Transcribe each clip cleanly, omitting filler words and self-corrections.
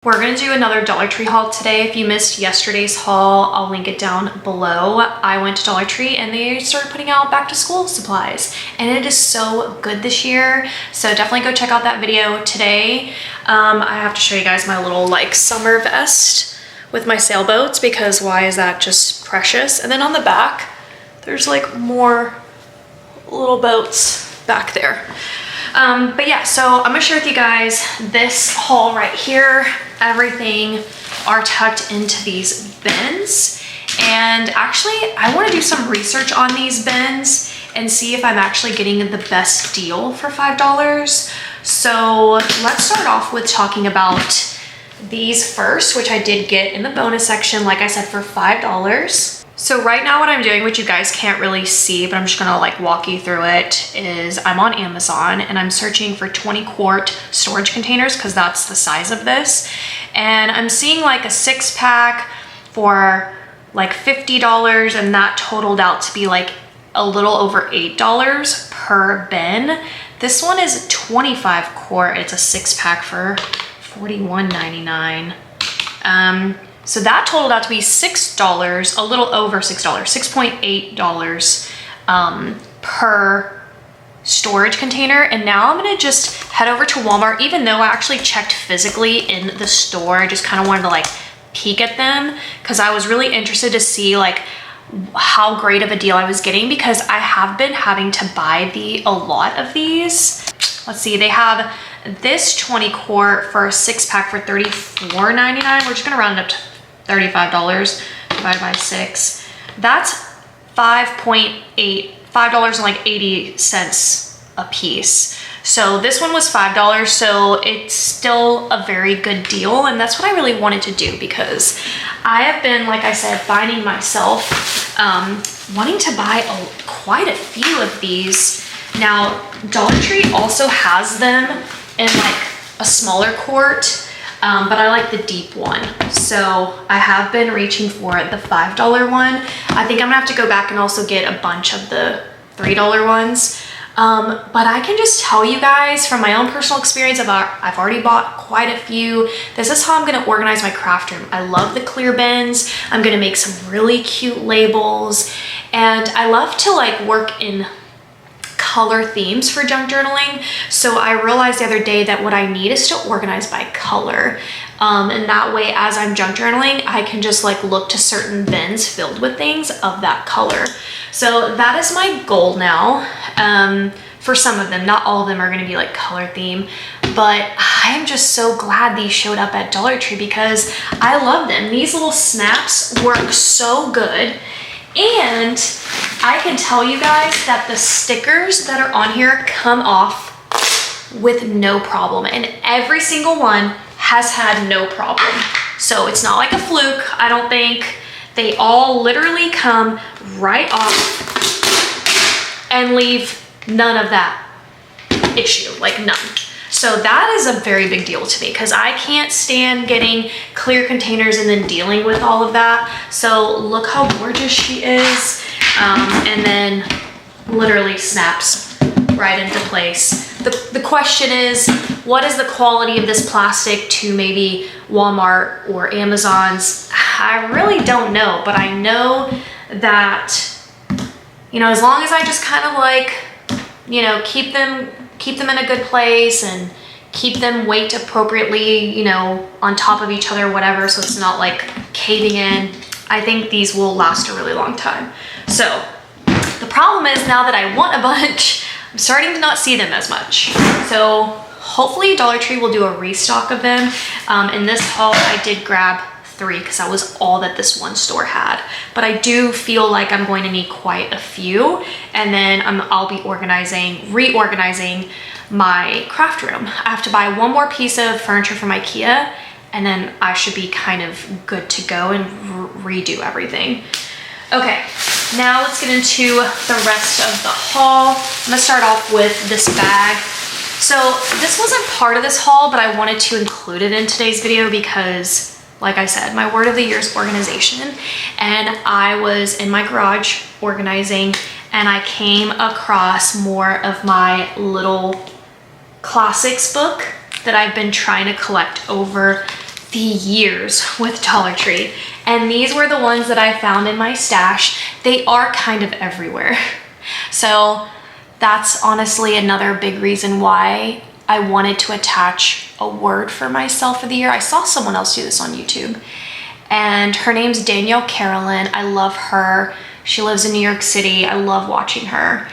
We're gonna do another Dollar Tree haul today. If you missed yesterday's haul, I'll link it down below. I went to Dollar Tree and they started putting out back to school supplies and it is so good this year. So definitely go check out that video today. I have to show you guys my little like summer vest with my sailboats because why is that just precious? And then on the back, there's like more little boats back there. But yeah, so I'm gonna share with you guys this haul right here. Everything are tucked into these bins. And actually, I wanna do some research on these bins and see if I'm actually getting the best deal for $5. So let's start off with talking about these first, which I did get in the bonus section, like I said, for $5. So right now what I'm doing, which you guys can't really see, but I'm just gonna like walk you through it, is I'm on Amazon and I'm searching for 20-quart storage containers because that's the size of this. And I'm seeing like a 6-pack for like $50 and that totaled out to be like a little over $8 per bin. This one is 25 quart. It's a 6-pack for $41.99. So that totaled out to be $6, a little over $6, $6.8 per storage container. And now I'm gonna just head over to Walmart, even though I actually checked physically in the store. I just kind of wanted to like peek at them because I was really interested to see like how great of a deal I was getting because I have been having to buy a lot of these. Let's see, they have this 20 quart for a 6-pack for $34.99. We're just gonna round it up to $35 divided by 6. That's $5.80 a piece. So this one was $5, so it's still a very good deal, and that's what I really wanted to do because I have been, like I said, finding myself wanting to buy quite a few of these. Now, Dollar Tree also has them in like a smaller quart, but I like the deep one. So I have been reaching for the $5 one. I think I'm gonna have to go back and also get a bunch of the $3 ones. But I can just tell you guys from my own personal experience I've already bought quite a few. This is how I'm gonna organize my craft room. I love the clear bins. I'm gonna make some really cute labels. And I love to like work in color themes for junk journaling. So I realized the other day that what I need is to organize by color. And that way, as I'm junk journaling, I can just like look to certain bins filled with things of that color. So that is my goal now. For some of them, not all of them are gonna be like color theme, but I am just so glad these showed up at Dollar Tree because I love them. These little snaps work so good. And I can tell you guys that the stickers that are on here come off with no problem. And every single one has had no problem. So it's not like a fluke, I don't think. They all literally come right off and leave none of that issue, like none. So that is a very big deal to me because I can't stand getting clear containers and then dealing with all of that. So look how gorgeous she is. And then literally snaps right into place. The question is, what is the quality of this plastic to maybe Walmart or Amazon's? I really don't know, but I know that, you know, as long as I just kind of like, you know, keep them in a good place and keep them weight appropriately, you know, on top of each other, whatever, so it's not like caving in. I think these will last a really long time. So the problem is now that I want a bunch, I'm starting to not see them as much. So hopefully Dollar Tree will do a restock of them. In this haul, I did grab 3 because that was all that this one store had. But I do feel like I'm going to need quite a few. And then I'll be reorganizing my craft room. I have to buy one more piece of furniture from IKEA and then I should be kind of good to go and redo everything. Okay, now let's get into the rest of the haul. I'm gonna start off with this bag. So this wasn't part of this haul, but I wanted to include it in today's video because, like I said, my word of the year is organization. And I was in my garage organizing and I came across more of my little classics book that I've been trying to collect over the years with Dollar Tree. And these were the ones that I found in my stash. They are kind of everywhere. So that's honestly another big reason why I wanted to attach a word for myself for the year. I saw someone else do this on YouTube, and her name's Danielle Carolyn. I love her. She lives in New York City. I love watching her.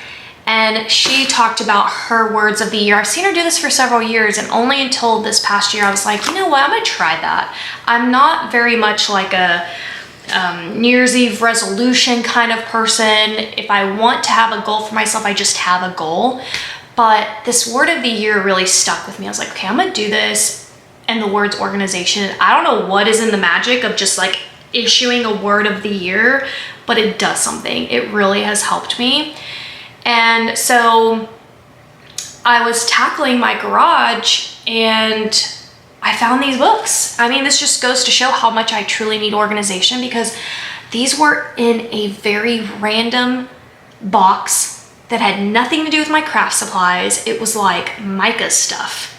And she talked about her words of the year. I've seen her do this for several years, and only until this past year I was like, you know what, I'm gonna try that. I'm not very much like a New Year's Eve resolution kind of person. If I want to have a goal for myself, I just have a goal. But this word of the year really stuck with me. I was like, okay, I'm gonna do this. And the word's organization. I don't know what is in the magic of just like issuing a word of the year, but it does something. It really has helped me. And so I was tackling my garage and I found these books. I mean, this just goes to show how much I truly need organization, because these were in a very random box that had nothing to do with my craft supplies. It was like mica stuff.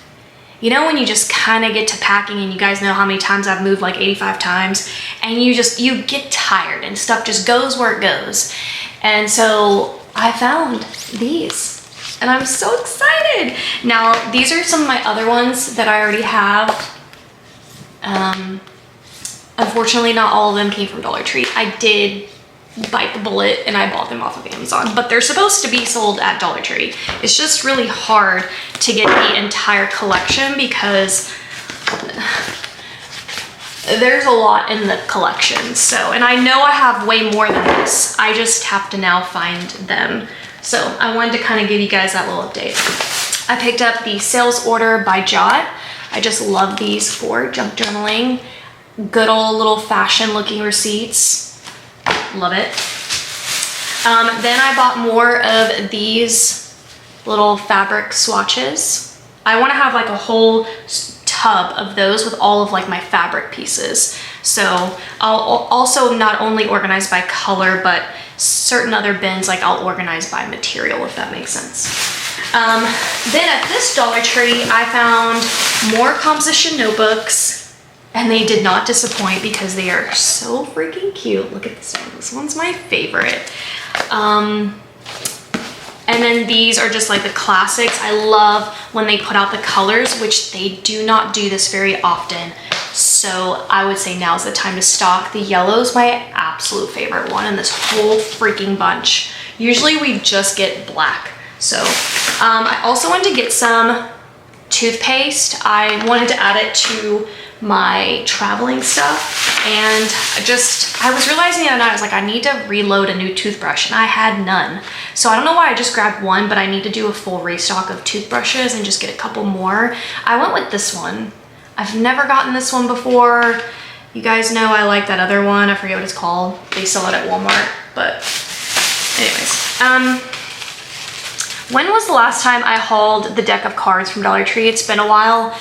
You know, when you just kind of get to packing, and you guys know how many times I've moved, like 85 times, and you get tired and stuff just goes where it goes. And so I found these and I'm so excited. Now, these are some of my other ones that I already have. Unfortunately, not all of them came from Dollar Tree. I did bite the bullet and I bought them off of Amazon, but they're supposed to be sold at Dollar Tree. It's just really hard to get the entire collection because there's a lot in the collection. So, and I know I have way more than this. I just have to now find them. So I wanted to kind of give you guys that little update. I picked up the Sales Order by Jot. I just love these for junk journaling. Good old little fashion looking receipts. Love it. Then I bought more of these little fabric swatches. I want to have like a whole tub of those with all of like my fabric pieces. So I'll also not only organize by color, but certain other bins, like I'll organize by material, if that makes sense. Then at this Dollar Tree, I found more composition notebooks. And they did not disappoint because they are so freaking cute. Look at this one. This one's my favorite. And then these are just like the classics. I love when they put out the colors, which they do not do this very often. So I would say now's the time to stock. The yellow's my absolute favorite one in this whole freaking bunch. Usually we just get black. So I also wanted to get some toothpaste. I wanted to add it to my traveling stuff, and I was realizing the other night, I was like, I need to reload a new toothbrush, and I had none. So I don't know why I just grabbed one, but I need to do a full restock of toothbrushes and just get a couple more. I went with this one. I've never gotten this one before. You guys know I like that other one. I forget what it's called. They sell it at Walmart, but anyways. When was the last time I hauled the deck of cards from Dollar Tree? It's been a while.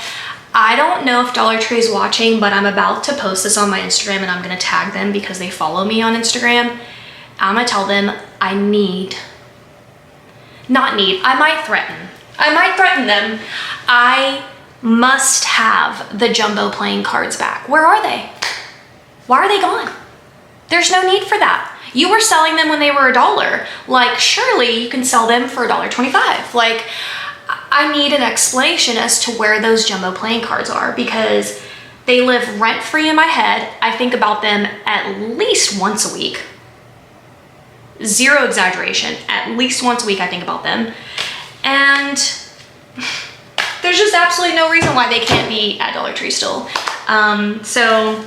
I don't know if Dollar Tree is watching, but I'm about to post this on my Instagram, and I'm gonna tag them because they follow me on Instagram. I'm gonna tell them I might threaten them. I must have the jumbo playing cards back. Where are they? Why are they gone? There's no need for that. You were selling them when they were $1. Like, surely you can sell them for $1.25. Like, I need an explanation as to where those jumbo playing cards are, because they live rent-free in my head. I think about them at least once a week. Zero exaggeration. At least once a week I think about them. And there's just absolutely no reason why they can't be at Dollar Tree still. So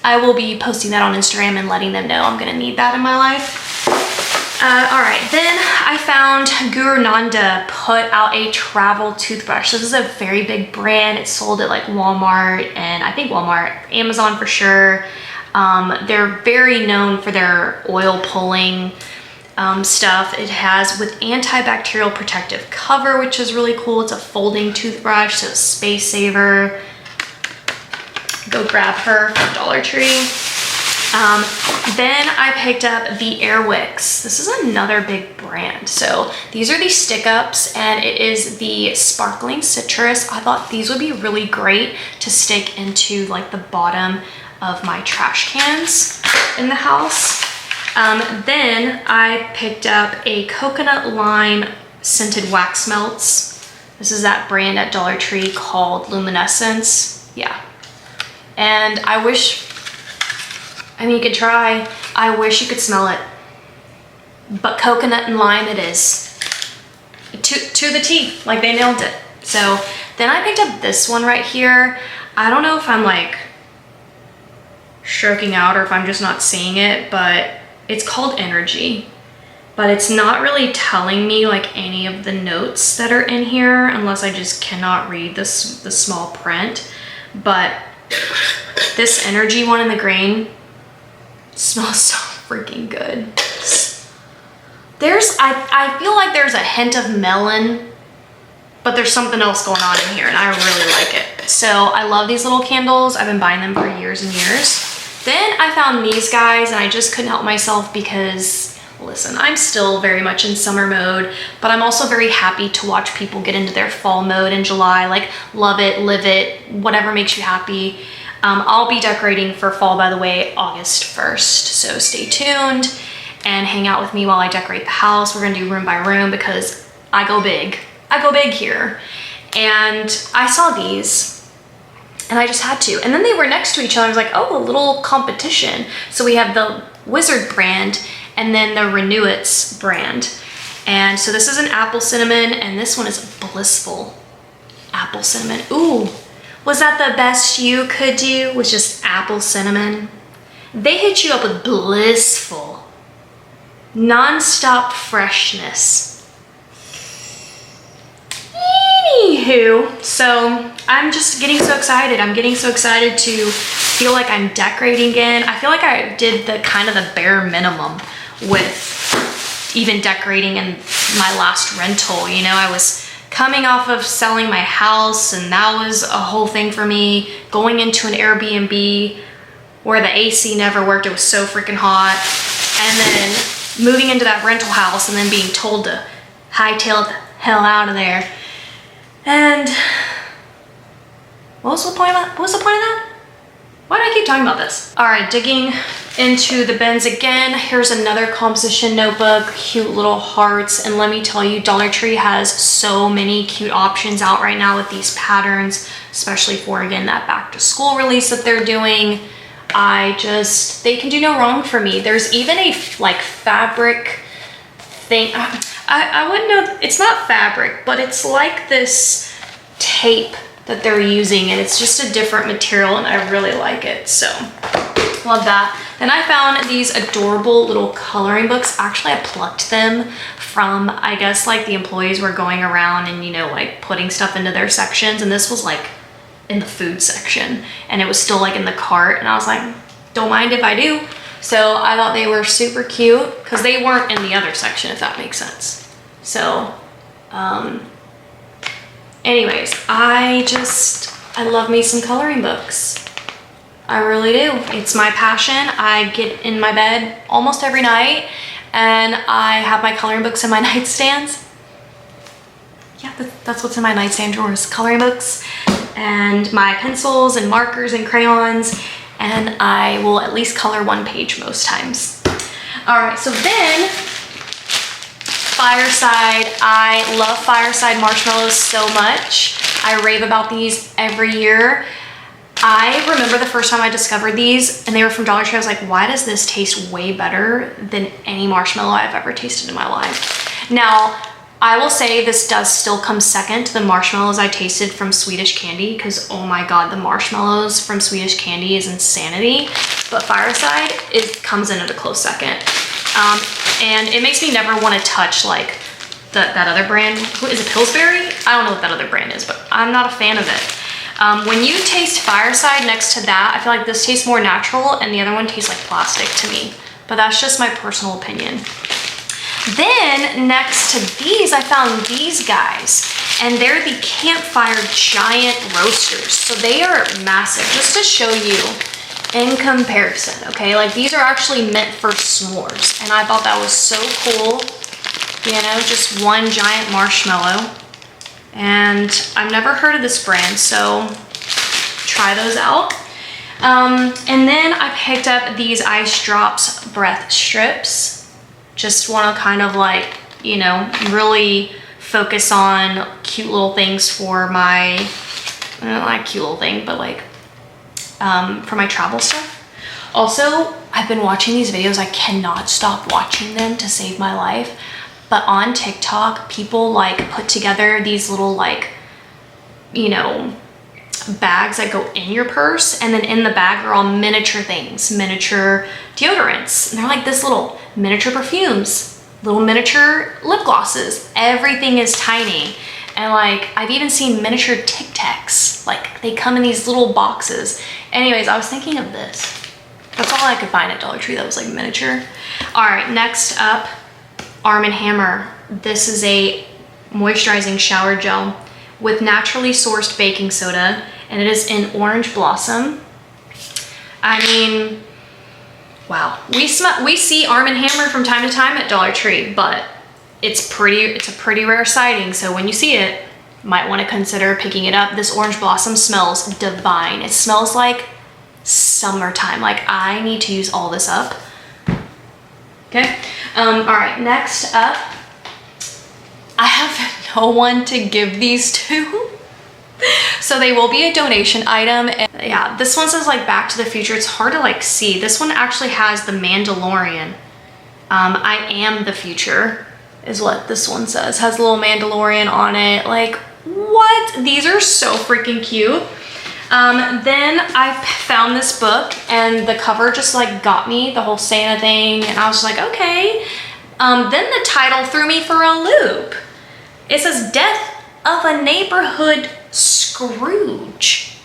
I will be posting that on Instagram and letting them know I'm gonna need that in my life. All right, then I found Guru Nanda put out a travel toothbrush. This is a very big brand. It's sold at like Walmart, and I think Walmart, Amazon for sure. They're very known for their oil pulling stuff. It has with antibacterial protective cover, which is really cool. It's a folding toothbrush, so space saver. Go grab her from Dollar Tree. Then I picked up the Airwicks. This is another big brand. So these are the stick ups and it is the sparkling citrus. I thought these would be really great to stick into like the bottom of my trash cans in the house. Then I picked up a coconut lime scented wax melts. This is that brand at Dollar Tree called Luminescence. Yeah. And I wish, I mean, you could try. I wish you could smell it. But coconut and lime it is. To the T, like they nailed it. So then I picked up this one right here. I don't know if I'm like stroking out or if I'm just not seeing it, but it's called Energy. But it's not really telling me like any of the notes that are in here unless I just cannot read the small print. But this Energy one in the grain smells so freaking good. I feel like there's a hint of melon, but there's something else going on in here and I really like it. So I love these little candles. I've been buying them for years and years. Then I found these guys and I just couldn't help myself because, listen, I'm still very much in summer mode, but I'm also very happy to watch people get into their fall mode in July. Like, love it, live it, whatever makes you happy. I'll be decorating for fall, by the way, August 1st. So stay tuned and hang out with me while I decorate the house. We're gonna do room by room because I go big. I go big here. And I saw these and I just had to. And then they were next to each other. I was like, oh, a little competition. So we have the Wizard brand and then the Renewits brand. And so this is an apple cinnamon and this one is blissful apple cinnamon. Ooh, was that the best you could do? Was just apple cinnamon? They hit you up with blissful, non-stop freshness. Anywho, so I'm just getting so excited. I'm getting so excited to feel like I'm decorating again. I feel like I did the kind of the bare minimum with even decorating in my last rental. You know, I was coming off of selling my house and that was a whole thing for me. Going into an Airbnb where the AC never worked. It was so freaking hot. And then moving into that rental house and then being told to hightail the hell out of there. And what was the point of that? What was the point of that? Why do I keep talking about this? All right, digging into the bins again. Here's another composition notebook, cute little hearts. And let me tell you, Dollar Tree has so many cute options out right now with these patterns, especially for, again, that back to school release that they're doing. They can do no wrong for me. There's even a like fabric thing. I wouldn't know, it's not fabric, but it's like this tape that they're using and it's just a different material and I really like it, so love that. Then I found these adorable little coloring books. Actually, I plucked them from, I guess, like the employees were going around and, you know, like putting stuff into their sections, and this was like in the food section and it was still like in the cart and I was like, don't mind if I do. So I thought they were super cute because they weren't in the other section, if that makes sense. So, anyways, I love me some coloring books. I really do. It's my passion. I get in my bed almost every night and I have my coloring books in my nightstands. Yeah, that's what's in my nightstand drawers, coloring books and my pencils and markers and crayons. And I will at least color one page most times. All right, so then Fireside. I love Fireside marshmallows so much. I rave about these every year. I remember the first time I discovered these and they were from Dollar Tree. I was like, why does this taste way better than any marshmallow I've ever tasted in my life? Now, I will say this does still come second to the marshmallows I tasted from Swedish Candy because, oh my God, the marshmallows from Swedish Candy is insanity. But Fireside, it comes in at a close second. And it makes me never want to touch like that other brand. Is it Pillsbury? I don't know what that other brand is, but I'm not a fan of it. When you taste Fireside next to that, I feel like this tastes more natural and the other one tastes like plastic to me. But that's just my personal opinion. Then next to these, I found these guys, and they're the Campfire Giant Roasters. So they are massive. Just to show you, in comparison, okay? Like these are actually meant for s'mores, and I thought that was so cool. You know, just one giant marshmallow. And I've never heard of this brand, so try those out. And then I picked up these Ice Drops breath strips. Just want to kind of like, you know, really focus on cute little things for my, not like cute little thing, but like for my travel stuff. Also, I've been watching these videos. I cannot stop watching them to save my life. But on TikTok, people like put together these little like, you know, bags that go in your purse, and then in the bag are all miniature things, miniature deodorants. And they're like this little miniature perfumes, little miniature lip glosses. Everything is tiny. And like, I've even seen miniature Tic Tacs. Like they come in these little boxes. Anyways, I was thinking of this. That's all I could find at Dollar Tree that was like miniature. All right, next up, Arm & Hammer. This is a moisturizing shower gel with naturally sourced baking soda, and it is in Orange Blossom. I mean, wow. We see Arm & Hammer from time to time at Dollar Tree, but it's a pretty rare sighting, so when you see it, you might want to consider picking it up. This Orange Blossom smells divine. It smells like summertime. Like I need to use all this up. Okay. All right, next up, I have no one to give these to. So they will be a donation item. And yeah, this one says like Back to the Future. It's hard to like see. This one actually has the Mandalorian. I am the future is what this one says. Has a little Mandalorian on it. Like what? These are so freaking cute. Then I found this book, and the cover just like got me, the whole Santa thing, and I was like, okay. Then the title threw me for a loop. It says Death of a Neighborhood Scrooge.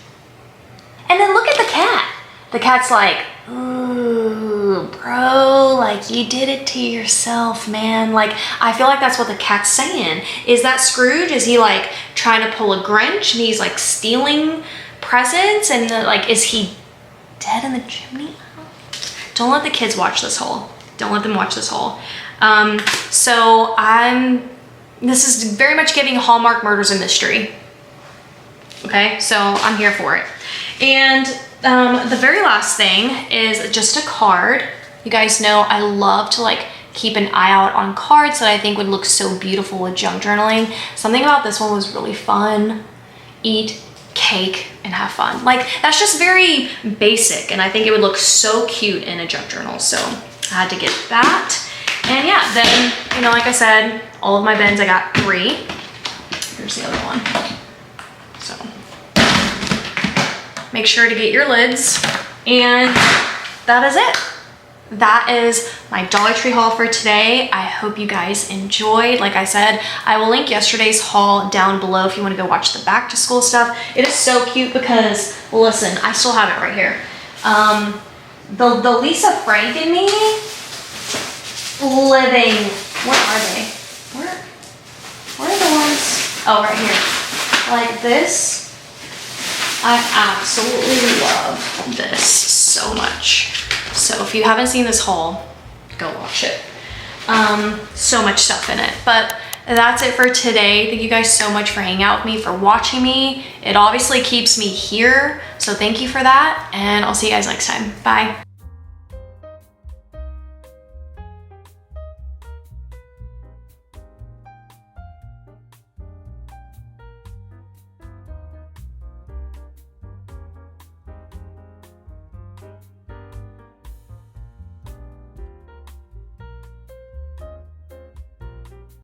And then look at the cat. The cat's like, ooh, bro, like you did it to yourself, man. Like, I feel like that's what the cat's saying. Is that Scrooge? Is he like trying to pull a Grinch and he's like stealing presents, and like, is he dead in the chimney? Don't let the kids watch this haul. Don't let them watch this haul. So this is very much giving Hallmark Murders and Mystery. Okay, so I'm here for it. And the very last thing is just a card. You guys know I love to like keep an eye out on cards that I think would look so beautiful with junk journaling. Something about this one was really fun. Eat cake and have fun. Like that's just very basic, and I think it would look so cute in a junk journal. So I had to get that. And yeah, then, you know, like I said, all of my bins, I got 3. Here's the other one. So make sure to get your lids, and that is it. That is my Dollar Tree haul for today. I hope you guys enjoyed. Like I said, I will link yesterday's haul down below if you want to go watch the back to school stuff. It is so cute because, listen, I still have it right here. The Lisa Frank and me living, where are they? Where are the ones? Oh, right here. Like this. I absolutely love this so much. So if you haven't seen this haul, go watch it. So much stuff in it. But that's it for today. Thank you guys so much for hanging out with me, for watching me. It obviously keeps me here, so thank you for that, and I'll see you guys next time. Bye.